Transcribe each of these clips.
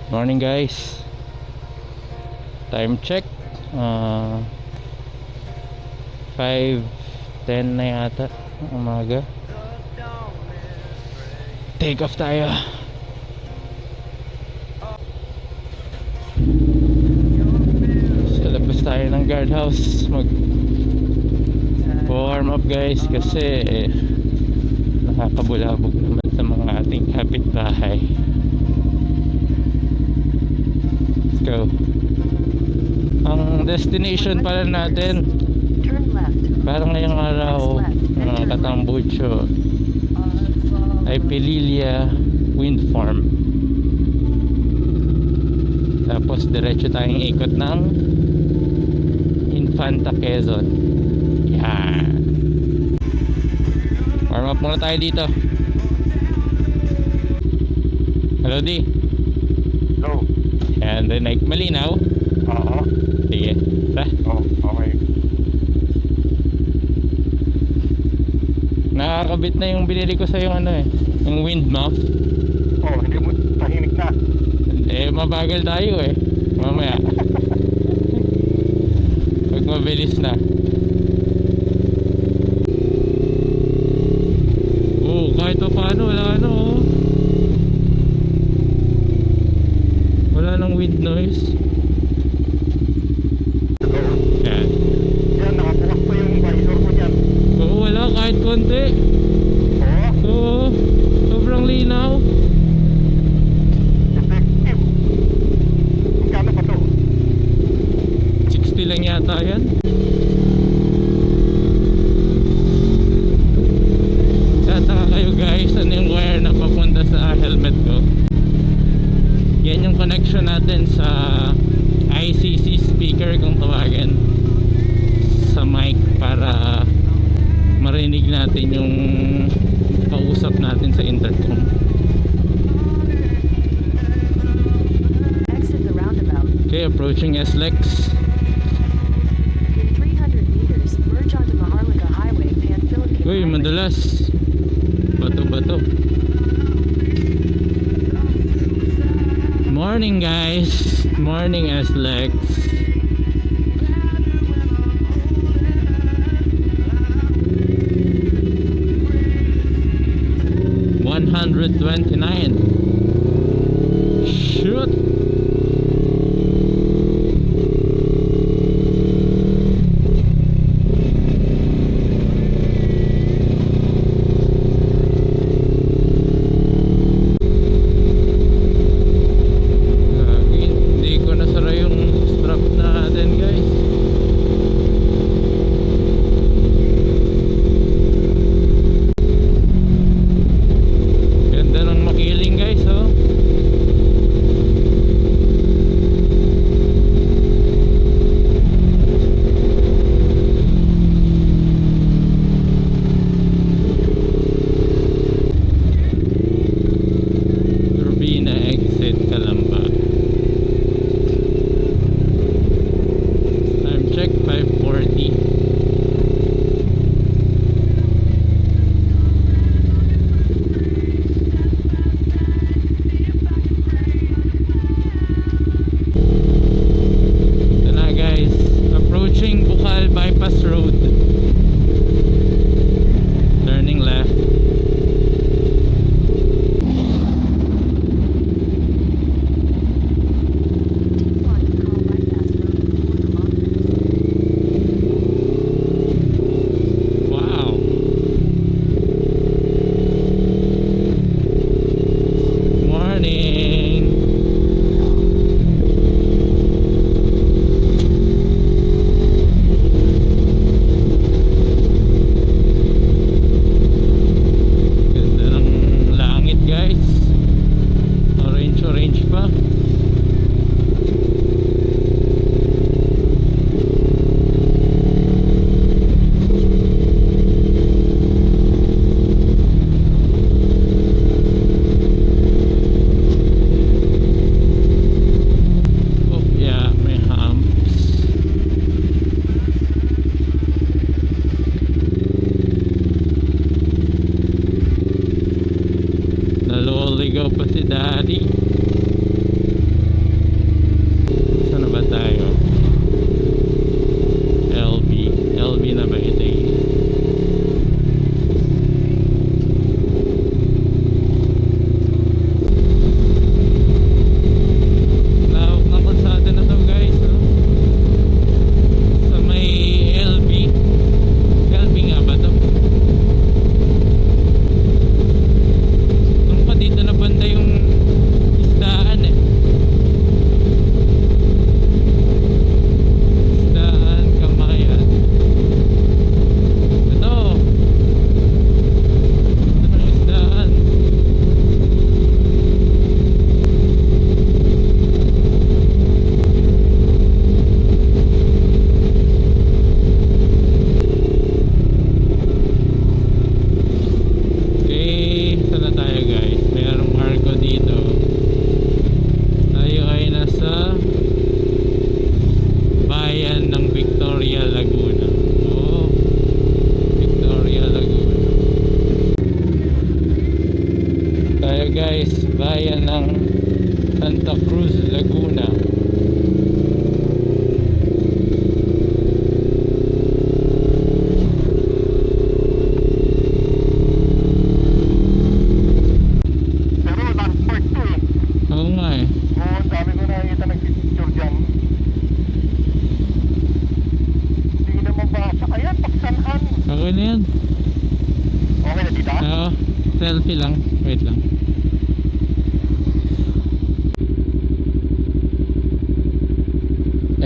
Morning guys. Time check. 5:10 na yata ng umaga. Take off tayo. Sa labas tayo ng guardhouse. Warm up guys kasi nakakabulabog naman sa mga ating kapitbahay. Let's go. Ang destination pala natin parang ngayong araw ng Katambucho ay Pililla Wind Farm. Tapos diretso tayong ikot ng Infanta Quezon. Yan. Warm up muna tayo dito. Hello D. Hello. And then like malinaw. Oo. Sige. Oh, okay. Nakakabit na yung binili ko sa yung yung wind muff. Oh, hindi mo tahimik na. Mabagal tayo mamaya. Pag mabilis na. Kahit pa paano wala nang wind noise. Yan. Yan, nakabukas pa yung visor ko dyan. Wala kahit konti. Oo. Sobrang linaw. Effective. Magkano pa to? 60 lang yata yan. Tataka kayo guys, ano yung wire na papunta sa helmet ko. Yan yung connection natin sa ICC speaker kung tawagin, sa mic, para marinig natin yung kausap natin sa intercom. Exit the roundabout. Okay, approaching SLEX. In 300 meters, merge onto Maharlika Highway, Pan-Philippine Uy, Highway. madalas. Bato. Morning guys. Morning SLEX. $129. Shoot. Hindi ko nasara yung strap natin guys. Ganda ng makiling guys.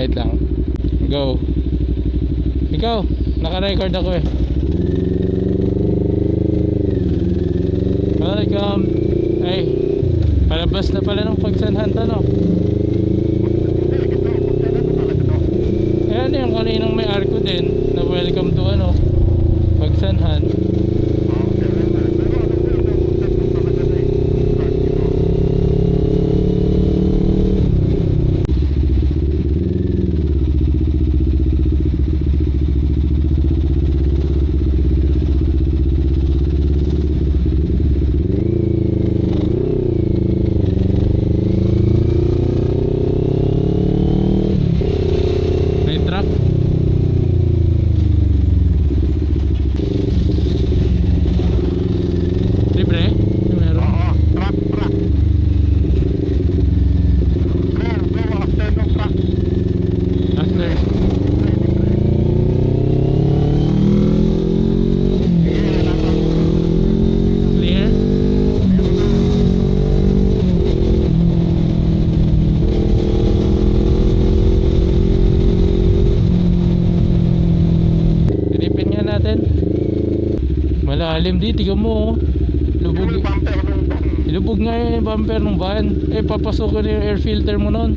Wait lang. Go. Ikaw, naka-record ako eh. Welcome. Ay, palabas na pala ng Pagsanhan to, no? Hindi, ito. Pagkala ko talaga to. Ayan yung kaninang may arko din na welcome to ano, Pagsanhan. Pero ano ko ito. Ito talaga na eh. May truck. Libre? Meron. Oo, truck. Go, after ng truck. After. Clear? Silipin nga natin. Malalim di, tiga mo oh. Lubog. Yung bumper ng van. Ilubog nga yung bumper ng van. Eh, papasukin yung air filter mo nun.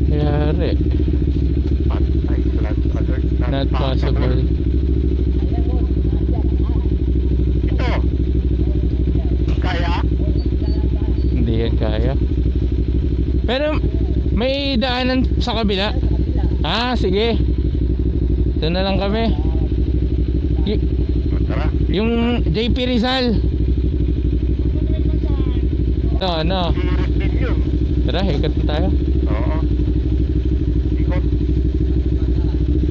Kayari. Ay, flat alert. Not possible. Ito. Kaya? Hindi yan kaya. Pero may daanan sa kabila. Ah, sige. Doon na lang kami. Tara. Yung JP Rizal. Ito, ano? Sirit din yun. Tara, ikat na tayo. Oo. Ikot.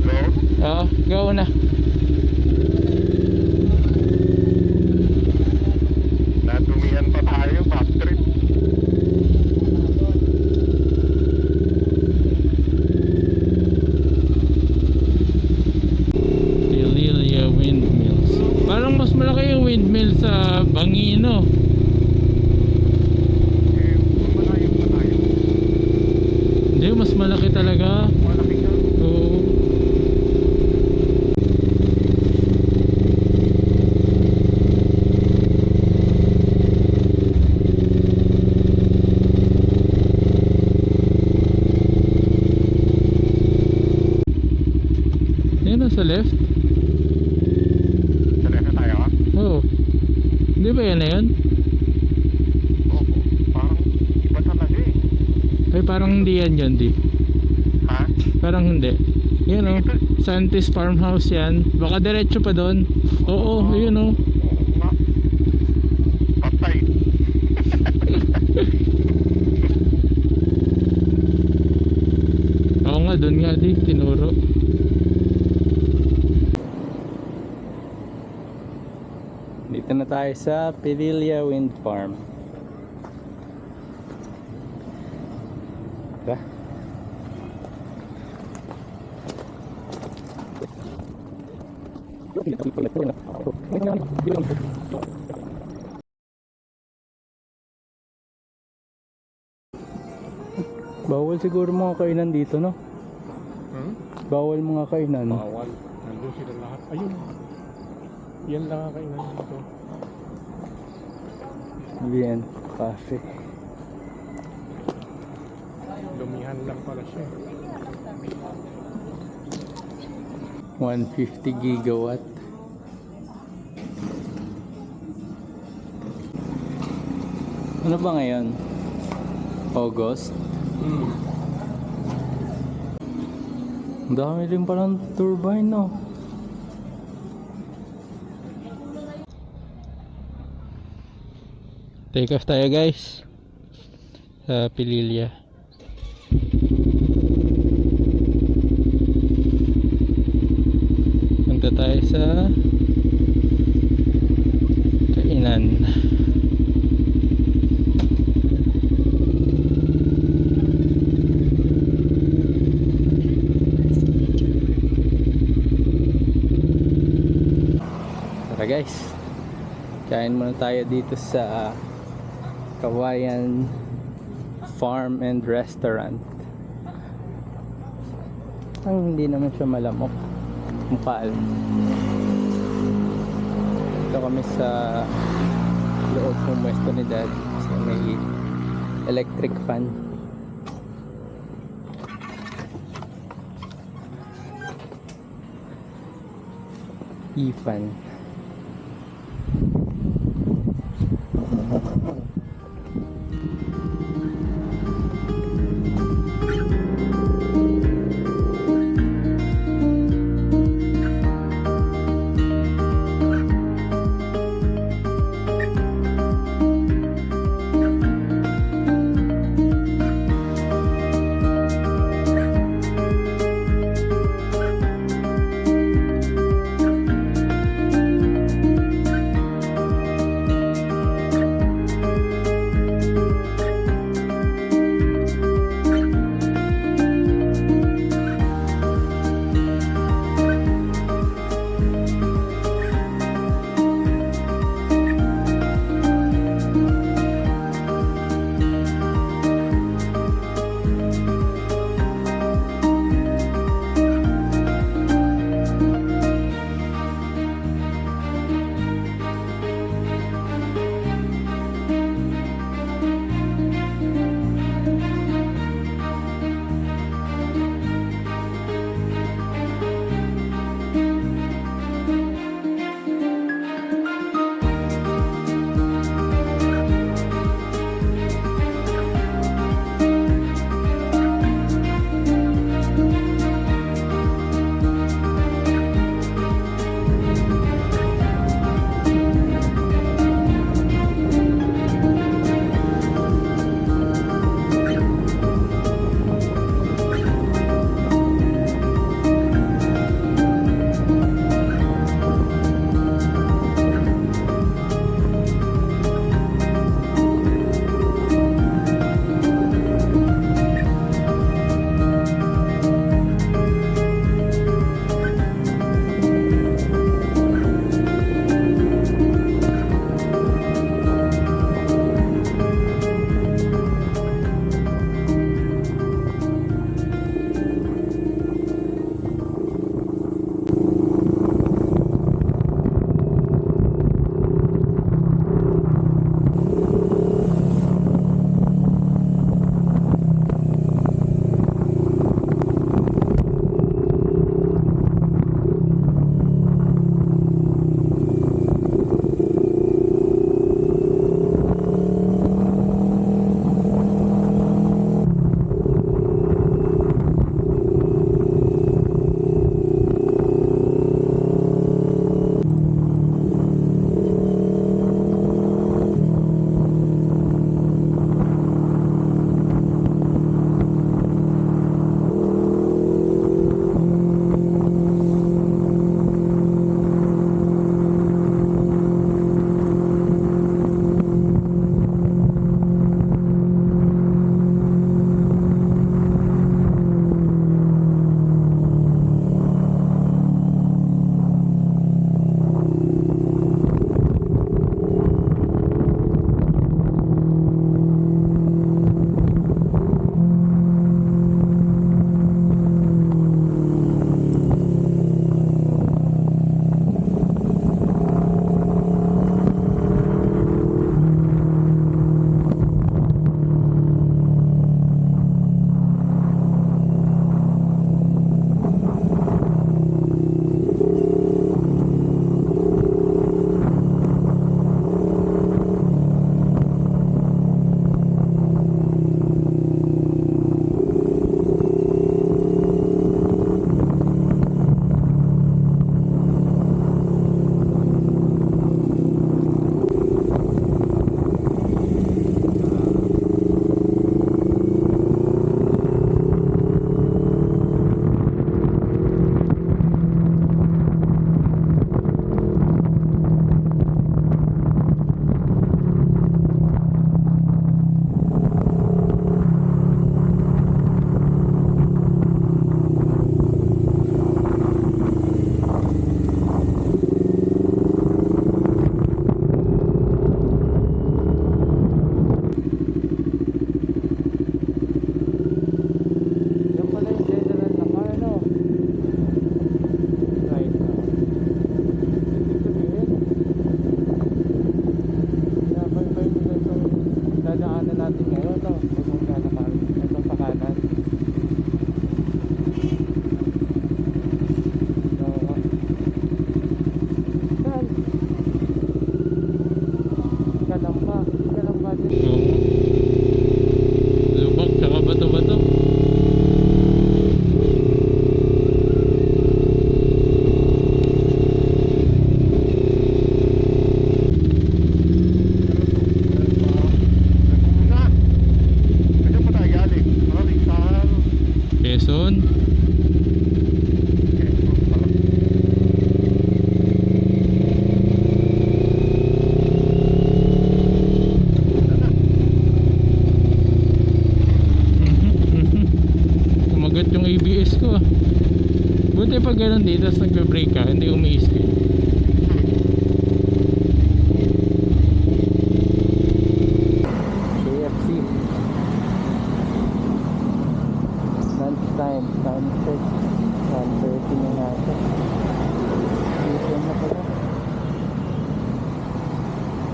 Go. Oo, go na. Nadumihan pa tayo, back trip. Pililia Windmills. Parang mas malaki yung windmill sa Bangino. Eh, malayo. Hindi, mas malaki talaga. Malaki ka. Oo. Yan nasa left? Tara na tayo ha? Oo. Hindi ba yan na yun? Oo. Parang iba talaga eh. Ay, parang hindi yan yun, di. Ha? Parang hindi. Yan o. Santis Farmhouse yan. Baka diretso pa doon. Oo, yun o. Oo nga. Patay. Oo nga, doon nga di. Tinuro. Dito na tayo sa Pililia Wind Farm. Tara. Bawal siguro mga kainan dito, no? Bawal mga kainan. Bawal. Nandun sila lahat. Ayun. Yan lang ang kainan dito. Bien, cafe. Dumihan lang pala siya. 150 gigawatt. Ano ba ngayon? August? Ang dami din palang turbine, no? Take off tayo, guys, sa Pililia. Punta tayo sa kainan. Tara guys, kain muna tayo dito sa Kawayan Farm and Restaurant. Ang hindi naman siya malamok. Mukha. Ito kami sa loob ng pwesto ni Dad. So may electric fan. E-fan.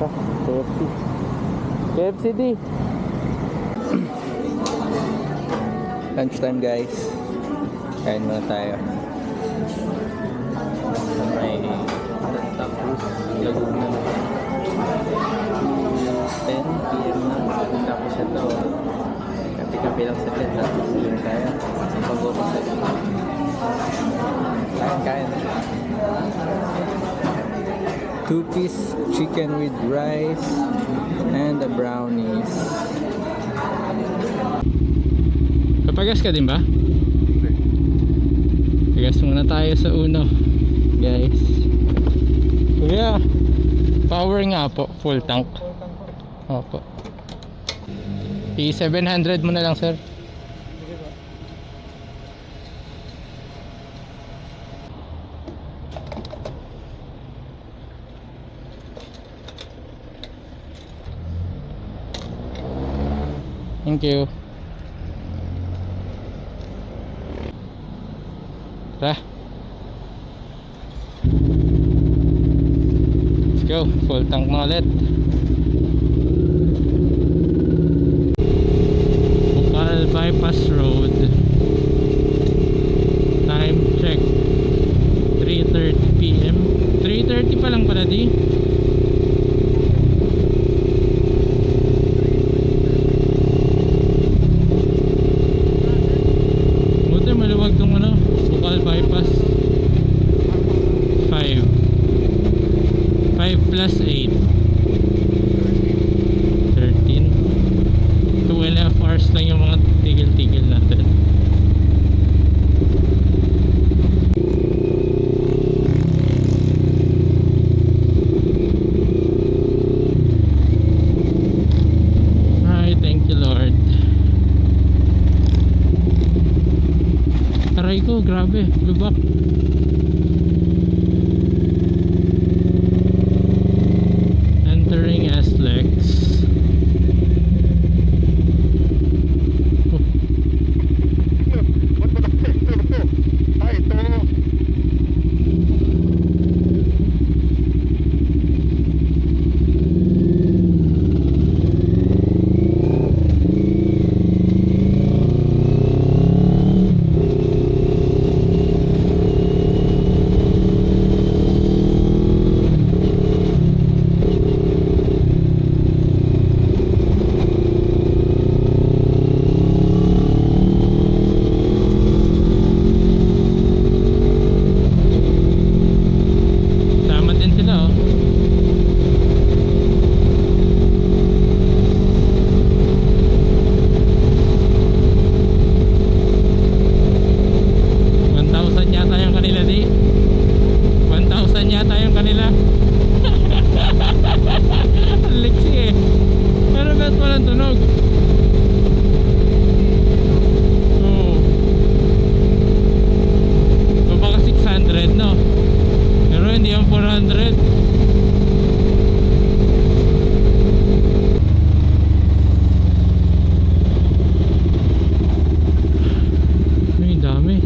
pa. KFC. KFCD. Lunchtime guys. Kain muna tayo. Sa may Santa Cruz, Laguna. 10 PM na. Tapos ito, kapi-kapi lang sa bed. Tapos yun tayo. Pag-upas na. Kain. 2-piece chicken with rice and the brownies. Papagas ka din ba? Pagas muna tayo sa uno, guys. Kuya, power nga po, full tank. Opo. P700 mo na lang, sir. Thank you. Tara. Let's go. Full tank na ulit. Bukal Bypass Road. Time check. 3:30 PM. 3:30 pa lang pala di. Buti maluwag tong ano, Bukal Bypass. 5 plus 8 13 2.5 hours lang yung mga tigil-tigil natin. Ay, thank you Lord. Aray ko, grabe, lubak. Entering SLEX. Tama din sila oh. $1,000 yata yung kanila di. 1,000 yata yung kanila. Ang liksi eh. Pero ba't walang tunog? Oo. So baka 600 no? Pero hindi yung 400. Ay, dami.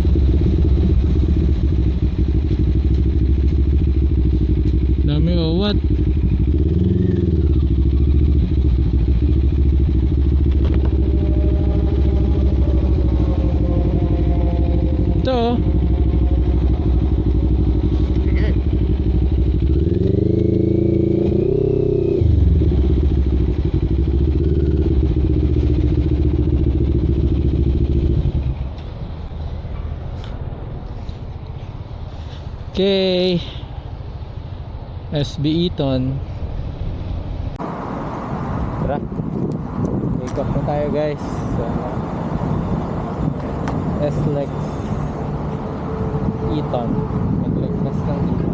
Dami o what? Ito oh. Okay. SB Eaton. Tara. Ikot na tayo guys. So, SLEX Eaton. Mag-breakfast lang dito.